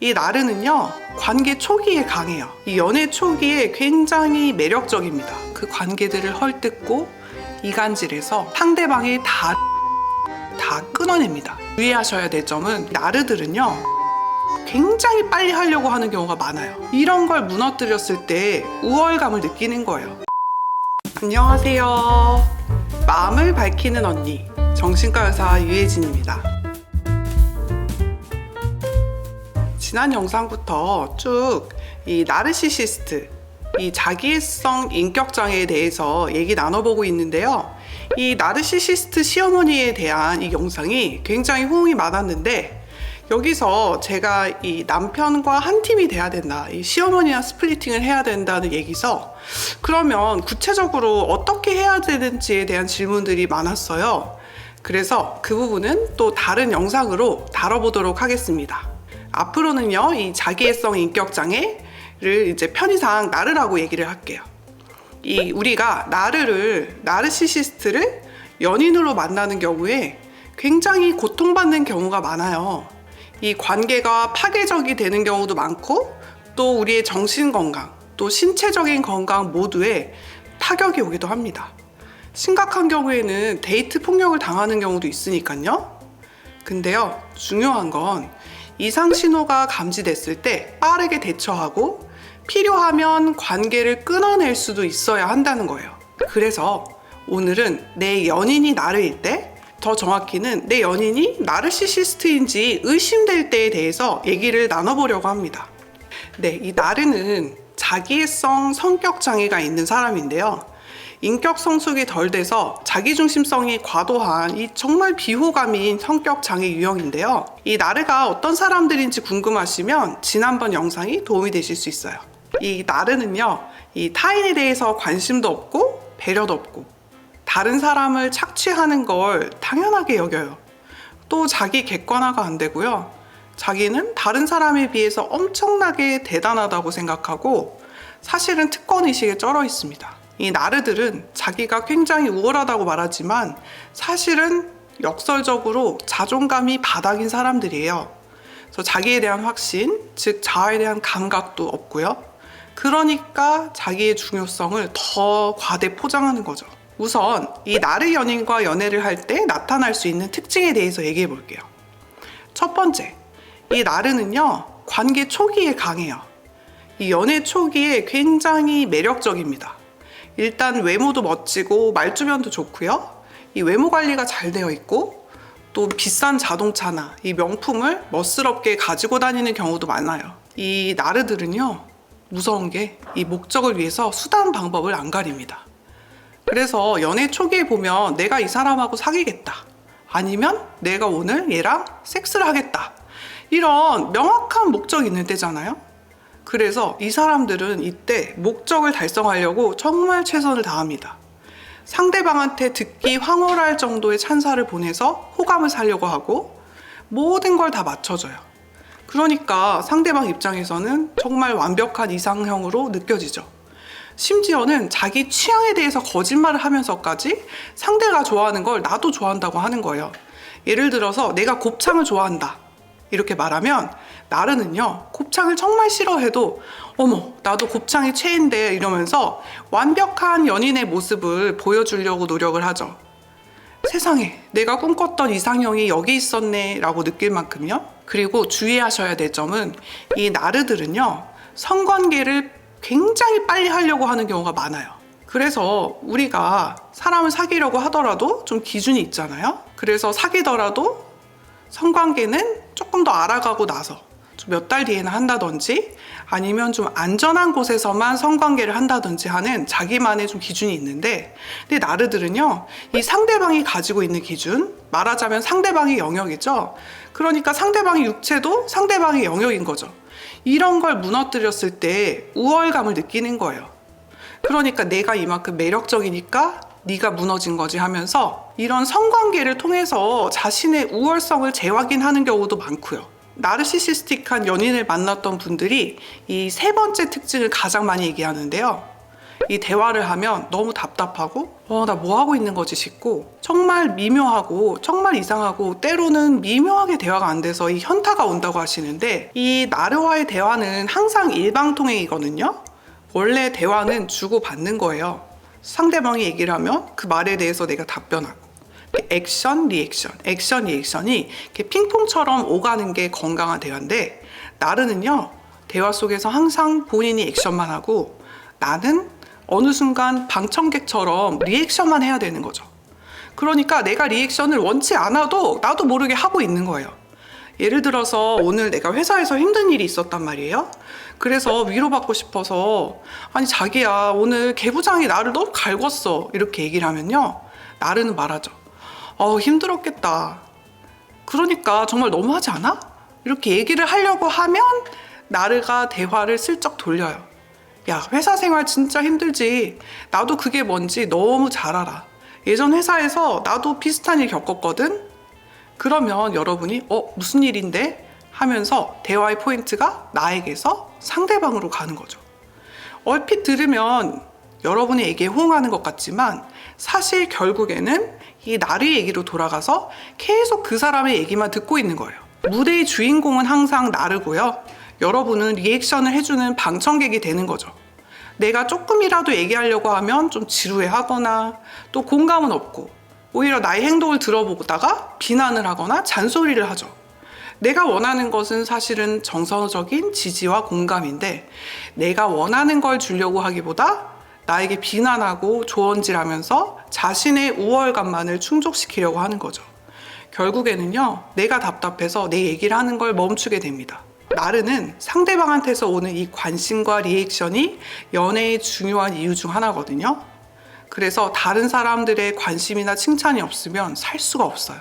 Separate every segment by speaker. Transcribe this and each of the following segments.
Speaker 1: 이 나르는요, 관계 초기에 강해요. 이 연애 초기에 굉장히 매력적입니다. 그 관계들을 헐뜯고 이간질해서 상대방이 다 끊어냅니다. 주의하셔야 될 점은 나르들은요, 굉장히 빨리 하려고 하는 경우가 많아요. 이런 걸 무너뜨렸을 때 우월감을 느끼는 거예요. 안녕하세요. 마음을 밝히는 언니, 정신과 의사 유혜진입니다. 지난 영상부터 쭉 이 나르시시스트, 이 자기애성 인격장애에 대해서 얘기 나눠보고 있는데요. 이 나르시시스트 시어머니에 대한 이 영상이 굉장히 호응이 많았는데, 여기서 제가 이 남편과 한 팀이 돼야 된다, 이 시어머니와 스플리팅을 해야 된다는 얘기서, 그러면 구체적으로 어떻게 해야 되는지에 대한 질문들이 많았어요. 그래서 그 부분은 또 다른 영상으로 다뤄보도록 하겠습니다. 앞으로는요, 이 자기애성 인격장애를 이제 편의상 나르라고 얘기를 할게요. 이 우리가 나르시시스트를 연인으로 만나는 경우에 굉장히 고통받는 경우가 많아요. 이 관계가 파괴적이 되는 경우도 많고, 또 우리의 정신 건강, 또 신체적인 건강 모두에 타격이 오기도 합니다. 심각한 경우에는 데이트 폭력을 당하는 경우도 있으니까요. 근데요, 중요한 건 이상 신호가 감지됐을 때 빠르게 대처하고 필요하면 관계를 끊어낼 수도 있어야 한다는 거예요. 그래서 오늘은 내 연인이 나르일 때, 더 정확히는 내 연인이 나르시시스트인지 의심될 때에 대해서 얘기를 나눠보려고 합니다. 네, 이 나르는 자기애성 성격 장애가 있는 사람인데요. 인격 성숙이 덜 돼서 자기중심성이 과도한 이 정말 비호감인 성격 장애 유형인데요. 이 나르가 어떤 사람들인지 궁금하시면 지난번 영상이 도움이 되실 수 있어요. 이 나르는요, 이 타인에 대해서 관심도 없고 배려도 없고 다른 사람을 착취하는 걸 당연하게 여겨요. 또 자기 객관화가 안 되고요. 자기는 다른 사람에 비해서 엄청나게 대단하다고 생각하고 사실은 특권의식에 쩔어 있습니다. 이 나르들은 자기가 굉장히 우월하다고 말하지만 사실은 역설적으로 자존감이 바닥인 사람들이에요. 그래서 자기에 대한 확신, 즉 자아에 대한 감각도 없고요. 그러니까 자기의 중요성을 더 과대 포장하는 거죠. 우선 이 나르 연인과 연애를 할 때 나타날 수 있는 특징에 대해서 얘기해 볼게요. 첫 번째, 이 나르는요, 관계 초기에 강해요. 이 연애 초기에 굉장히 매력적입니다. 일단 외모도 멋지고 말주변도 좋고요. 이 외모 관리가 잘 되어 있고, 또 비싼 자동차나 이 명품을 멋스럽게 가지고 다니는 경우도 많아요. 이 나르들은요, 무서운 게 이 목적을 위해서 수단 방법을 안 가립니다. 그래서 연애 초기에 보면 내가 이 사람하고 사귀겠다, 아니면 내가 오늘 얘랑 섹스를 하겠다, 이런 명확한 목적이 있는 때잖아요. 그래서 이 사람들은 이때 목적을 달성하려고 정말 최선을 다합니다. 상대방한테 듣기 황홀할 정도의 찬사를 보내서 호감을 사려고 하고 모든 걸 다 맞춰줘요. 그러니까 상대방 입장에서는 정말 완벽한 이상형으로 느껴지죠. 심지어는 자기 취향에 대해서 거짓말을 하면서까지 상대가 좋아하는 걸 나도 좋아한다고 하는 거예요. 예를 들어서 내가 곱창을 좋아한다, 이렇게 말하면 나르는요, 곱창을 정말 싫어해도 어머, 나도 곱창이 최애인데 이러면서 완벽한 연인의 모습을 보여주려고 노력을 하죠. 세상에, 내가 꿈꿨던 이상형이 여기 있었네 라고 느낄 만큼요. 그리고 주의하셔야 될 점은 이 나르들은요, 성관계를 굉장히 빨리 하려고 하는 경우가 많아요. 그래서 우리가 사람을 사귀려고 하더라도 좀 기준이 있잖아요. 그래서 사귀더라도 성관계는 조금 더 알아가고 나서 좀 몇 달 뒤에는 한다든지, 아니면 좀 안전한 곳에서만 성관계를 한다든지 하는 자기만의 좀 기준이 있는데, 근데 나르들은요, 이 상대방이 가지고 있는 기준, 말하자면 상대방의 영역이죠. 그러니까 상대방의 육체도 상대방의 영역인 거죠. 이런 걸 무너뜨렸을 때 우월감을 느끼는 거예요. 그러니까 내가 이만큼 매력적이니까 네가 무너진 거지 하면서 이런 성관계를 통해서 자신의 우월성을 재확인하는 경우도 많고요. 나르시시스틱한 연인을 만났던 분들이 이 세 번째 특징을 가장 많이 얘기하는데요. 이 대화를 하면 너무 답답하고 나 뭐 하고 있는 거지 싶고 정말 미묘하고 정말 이상하고 때로는 미묘하게 대화가 안 돼서 이 현타가 온다고 하시는데, 이 나르와의 대화는 항상 일방통행이거든요. 원래 대화는 주고받는 거예요. 상대방이 얘기를 하면 그 말에 대해서 내가 답변하고, 액션, 리액션, 액션, 리액션이 이렇게 핑퐁처럼 오가는 게 건강한 대화인데, 나르는요 대화 속에서 항상 본인이 액션만 하고 나는 어느 순간 방청객처럼 리액션만 해야 되는 거죠. 그러니까 내가 리액션을 원치 않아도 나도 모르게 하고 있는 거예요. 예를 들어서 오늘 내가 회사에서 힘든 일이 있었단 말이에요. 그래서 위로받고 싶어서 아니 자기야 오늘 개부장이 나를 너무 갈궜어 이렇게 얘기를 하면요, 나르는 말하죠. 힘들었겠다. 그러니까 정말 너무하지 않아? 이렇게 얘기를 하려고 하면 나르가 대화를 슬쩍 돌려요. 야, 회사 생활 진짜 힘들지. 나도 그게 뭔지 너무 잘 알아. 예전 회사에서 나도 비슷한 일 겪었거든. 그러면 여러분이 무슨 일인데? 하면서 대화의 포인트가 나에게서 상대방으로 가는 거죠. 얼핏 들으면 여러분의 얘기에 호응하는 것 같지만 사실 결국에는 이 나르의 얘기로 돌아가서 계속 그 사람의 얘기만 듣고 있는 거예요. 무대의 주인공은 항상 나르고요. 여러분은 리액션을 해주는 방청객이 되는 거죠. 내가 조금이라도 얘기하려고 하면 좀 지루해하거나 또 공감은 없고 오히려 나의 행동을 들어보다가 비난을 하거나 잔소리를 하죠. 내가 원하는 것은 사실은 정서적인 지지와 공감인데 내가 원하는 걸 주려고 하기보다 나에게 비난하고 조언질하면서 자신의 우월감만을 충족시키려고 하는 거죠. 결국에는요, 내가 답답해서 내 얘기를 하는 걸 멈추게 됩니다. 나르는 상대방한테서 오는 이 관심과 리액션이 연애의 중요한 이유 중 하나거든요. 그래서 다른 사람들의 관심이나 칭찬이 없으면 살 수가 없어요.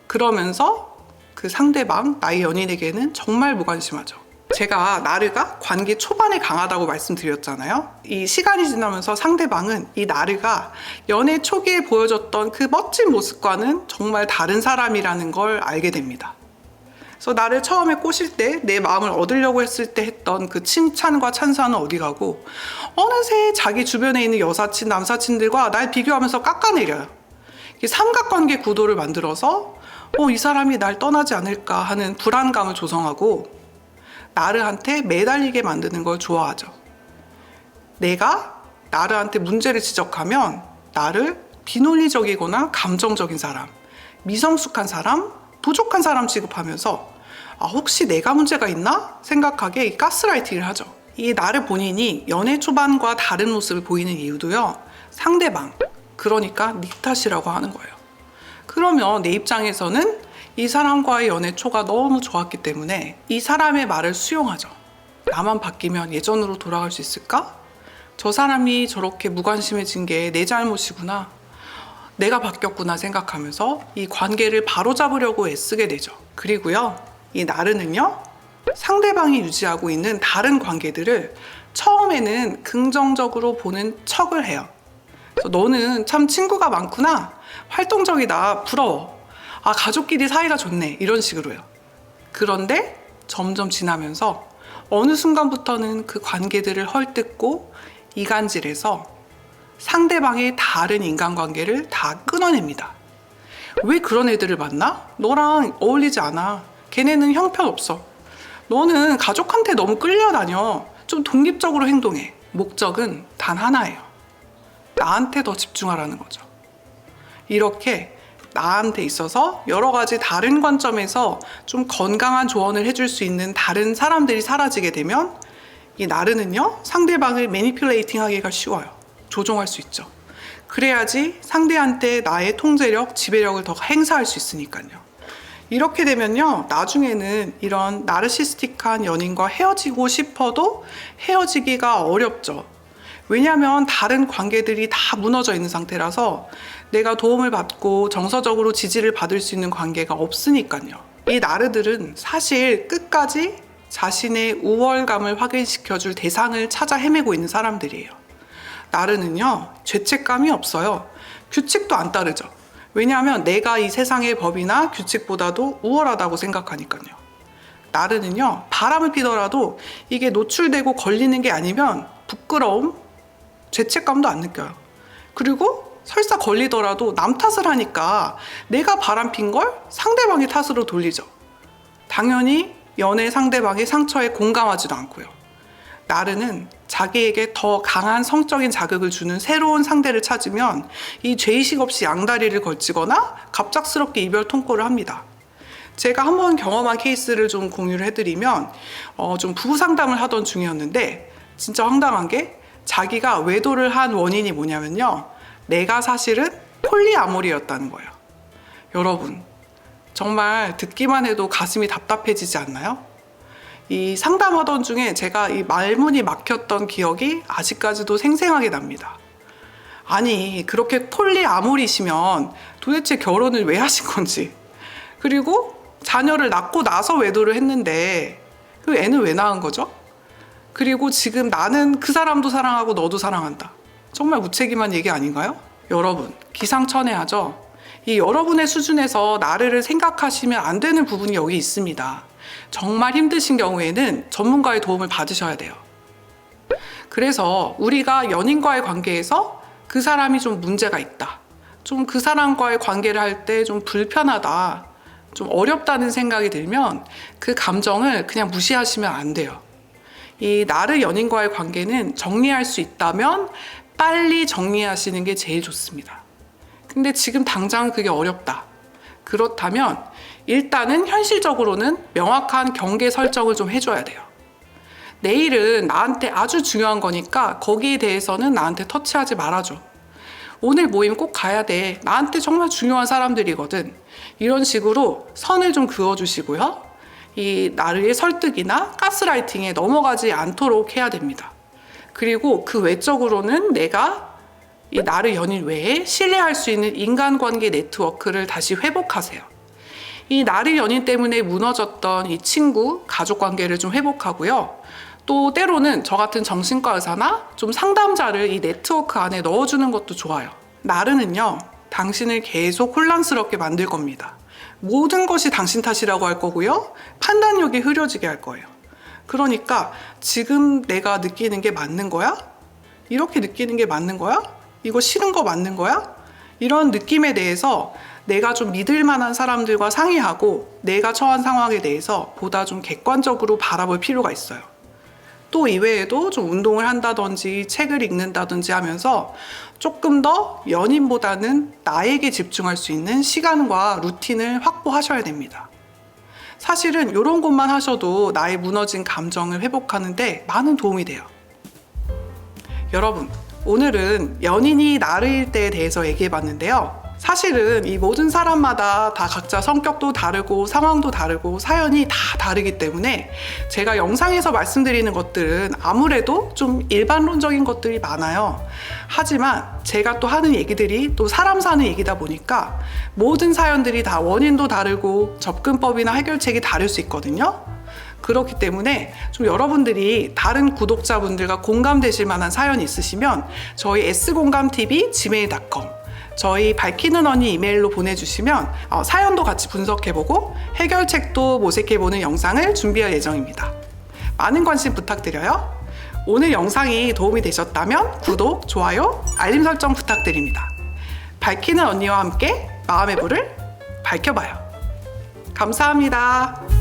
Speaker 1: 그러면서 그 상대방, 나의 연인에게는 정말 무관심하죠. 제가 나르가 관계 초반에 강하다고 말씀드렸잖아요. 이 시간이 지나면서 상대방은 이 나르가 연애 초기에 보여줬던 그 멋진 모습과는 정말 다른 사람이라는 걸 알게 됩니다. 그래서 나를 처음에 꼬실 때 내 마음을 얻으려고 했을 때 했던 그 칭찬과 찬사는 어디 가고 어느새 자기 주변에 있는 여사친, 남사친들과 날 비교하면서 깎아내려요. 삼각관계 구도를 만들어서 이 사람이 날 떠나지 않을까 하는 불안감을 조성하고 나르한테 매달리게 만드는 걸 좋아하죠. 내가 나르한테 문제를 지적하면 나를 비논리적이거나 감정적인 사람, 미성숙한 사람, 부족한 사람 취급하면서 혹시 내가 문제가 있나 생각하게 가스라이팅을 하죠. 이 나르 본인이 연애 초반과 다른 모습을 보이는 이유도요, 상대방, 그러니까 네 탓이라고 하는 거예요. 그러면 내 입장에서는 이 사람과의 연애 초가 너무 좋았기 때문에 이 사람의 말을 수용하죠. 나만 바뀌면 예전으로 돌아갈 수 있을까? 저 사람이 저렇게 무관심해진 게 내 잘못이구나. 내가 바뀌었구나 생각하면서 이 관계를 바로잡으려고 애쓰게 되죠. 그리고요, 이 나르는요, 상대방이 유지하고 있는 다른 관계들을 처음에는 긍정적으로 보는 척을 해요. 그래서 너는 참 친구가 많구나, 활동적이다, 부러워, 가족끼리 사이가 좋네, 이런 식으로요. 그런데 점점 지나면서 어느 순간부터는 그 관계들을 헐뜯고 이간질해서 상대방의 다른 인간관계를 다 끊어냅니다. 왜 그런 애들을 만나? 너랑 어울리지 않아. 걔네는 형편없어. 너는 가족한테 너무 끌려다녀. 좀 독립적으로 행동해. 목적은 단 하나예요. 나한테 더 집중하라는 거죠. 이렇게 나한테 있어서 여러 가지 다른 관점에서 좀 건강한 조언을 해줄 수 있는 다른 사람들이 사라지게 되면 이 나르는요, 상대방을 매니플레이팅 하기가 쉬워요. 조종할 수 있죠. 그래야지 상대한테 나의 통제력, 지배력을 더 행사할 수 있으니까요. 이렇게 되면요, 나중에는 이런 나르시스틱한 연인과 헤어지고 싶어도 헤어지기가 어렵죠. 왜냐하면 다른 관계들이 다 무너져 있는 상태라서 내가 도움을 받고 정서적으로 지지를 받을 수 있는 관계가 없으니까요. 이 나르들은 사실 끝까지 자신의 우월감을 확인시켜줄 대상을 찾아 헤매고 있는 사람들이에요. 나르는요, 죄책감이 없어요. 규칙도 안 따르죠. 왜냐하면 내가 이 세상의 법이나 규칙보다도 우월하다고 생각하니까요. 나르는요, 바람을 피더라도 이게 노출되고 걸리는 게 아니면 부끄러움, 죄책감도 안 느껴요. 그리고 설사 걸리더라도 남 탓을 하니까 내가 바람핀 걸 상대방의 탓으로 돌리죠. 당연히 연애 상대방의 상처에 공감하지도 않고요. 나르는 자기에게 더 강한 성적인 자극을 주는 새로운 상대를 찾으면 이 죄의식 없이 양다리를 걸치거나 갑작스럽게 이별 통보를 합니다. 제가 한번 경험한 케이스를 좀 공유를 해드리면 좀 부부 상담을 하던 중이었는데 진짜 황당한 게 자기가 외도를 한 원인이 뭐냐면요. 내가 사실은 폴리아모리였다는 거예요. 여러분, 정말 듣기만 해도 가슴이 답답해지지 않나요? 이 상담하던 중에 제가 이 말문이 막혔던 기억이 아직까지도 생생하게 납니다. 아니, 그렇게 폴리아모리시면 도대체 결혼을 왜 하신 건지, 그리고 자녀를 낳고 나서 외도를 했는데 그 애는 왜 낳은 거죠? 그리고 지금 나는 그 사람도 사랑하고 너도 사랑한다. 정말 무책임한 얘기 아닌가요? 여러분, 기상천외하죠? 이 여러분의 수준에서 나를 생각하시면 안 되는 부분이 여기 있습니다. 정말 힘드신 경우에는 전문가의 도움을 받으셔야 돼요. 그래서 우리가 연인과의 관계에서 그 사람이 좀 문제가 있다, 좀 그 사람과의 관계를 할 때 좀 불편하다, 좀 어렵다는 생각이 들면 그 감정을 그냥 무시하시면 안 돼요. 이 나르 연인과의 관계는 정리할 수 있다면 빨리 정리하시는 게 제일 좋습니다. 근데 지금 당장 그게 어렵다. 그렇다면 일단은 현실적으로는 명확한 경계 설정을 좀 해줘야 돼요. 내일은 나한테 아주 중요한 거니까 거기에 대해서는 나한테 터치하지 말아줘. 오늘 모임 꼭 가야 돼. 나한테 정말 중요한 사람들이거든. 이런 식으로 선을 좀 그어주시고요. 이 나르의 설득이나 가스라이팅에 넘어가지 않도록 해야 됩니다. 그리고 그 외적으로는 내가 이 나르 연인 외에 신뢰할 수 있는 인간관계 네트워크를 다시 회복하세요. 이 나르 연인 때문에 무너졌던 이 친구, 가족관계를 좀 회복하고요. 또 때로는 저 같은 정신과 의사나 좀 상담자를 이 네트워크 안에 넣어주는 것도 좋아요. 나르는요, 당신을 계속 혼란스럽게 만들 겁니다. 모든 것이 당신 탓이라고 할 거고요. 판단력이 흐려지게 할 거예요. 그러니까 지금 내가 느끼는 게 맞는 거야? 이렇게 느끼는 게 맞는 거야? 이거 싫은 거 맞는 거야? 이런 느낌에 대해서 내가 좀 믿을 만한 사람들과 상의하고 내가 처한 상황에 대해서 보다 좀 객관적으로 바라볼 필요가 있어요. 또 이외에도 좀 운동을 한다든지 책을 읽는다든지 하면서 조금 더 연인보다는 나에게 집중할 수 있는 시간과 루틴을 확보하셔야 됩니다. 사실은 이런 것만 하셔도 나의 무너진 감정을 회복하는데 많은 도움이 돼요. 여러분, 오늘은 연인이 나르일 때에 대해서 얘기해봤는데요. 사실은 이 모든 사람마다 다 각자 성격도 다르고 상황도 다르고 사연이 다 다르기 때문에 제가 영상에서 말씀드리는 것들은 아무래도 좀 일반론적인 것들이 많아요. 하지만 제가 또 하는 얘기들이 또 사람 사는 얘기다 보니까 모든 사연들이 다 원인도 다르고 접근법이나 해결책이 다를 수 있거든요. 그렇기 때문에 좀 여러분들이 다른 구독자분들과 공감되실 만한 사연이 있으시면 저희 s공감tv@gmail.com 저희 밝히는 언니 이메일로 보내주시면 사연도 같이 분석해보고 해결책도 모색해보는 영상을 준비할 예정입니다. 많은 관심 부탁드려요. 오늘 영상이 도움이 되셨다면 구독, 좋아요, 알림 설정 부탁드립니다. 밝히는 언니와 함께 마음의 불을 밝혀봐요. 감사합니다.